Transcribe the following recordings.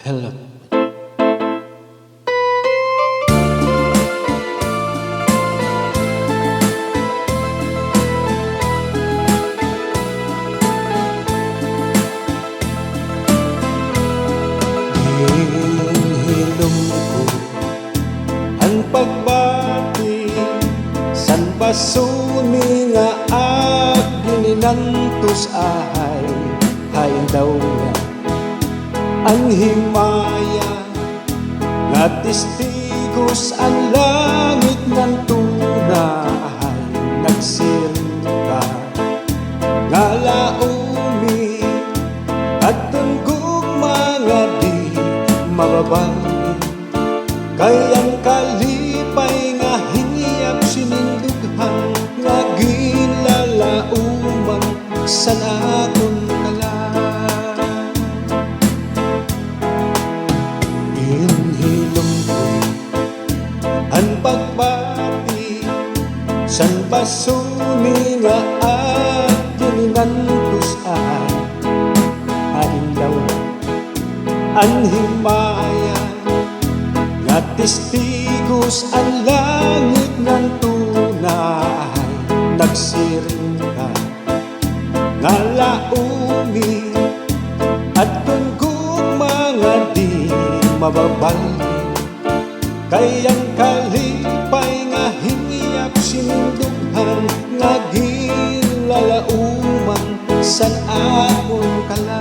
Hello. Hinihilom ko ang pagbati san basuni nga gininantos ahay hain daw nga ang himaya nga testigos ang langit ng tunahay nagsinta nga laumi at tunggog mga di mababangin kayang kalipay nga hingiyap sinindughan nga gilalauman sa nakon kala inhilom ko ang pagbati san basuni nga gininantos ay daw ang himaya nga testigos ang langit ng tunay nagsiring ka nga laumi at tunggog mga di mababali kayang kalipay nga hingiyap sinindughan nga gilalauman san akon kala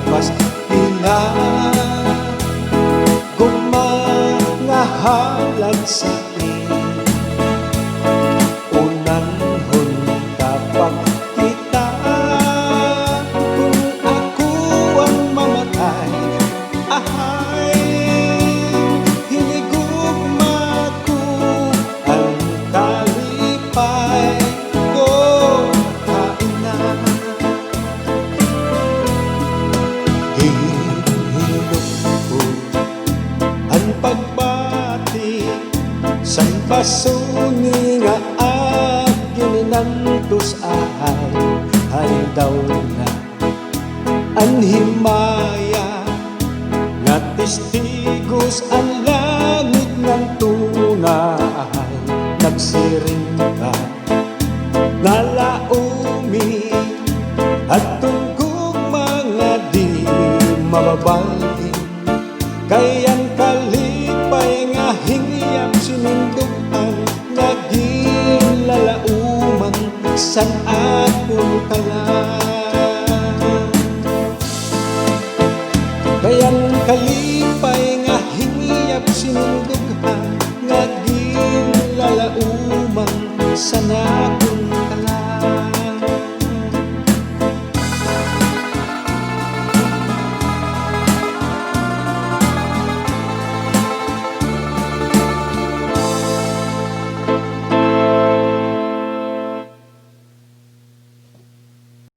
mas ina gumangahalag sa unanhon kapag kita kung ako ang mamatay ahay hinigugma ko ang kalipay ko kaina ang pagbati san basuni nga gininantos ay daw na ang himaya nga testigos ang langit ng tunay nagsiring ka nga laumi at tunggog mga di mababali kayang kalipay nga hingiyap sinindughan nga gilalauman san akon kala kayang kalipay nga hingiyap sinindughan nga gilalauman san akon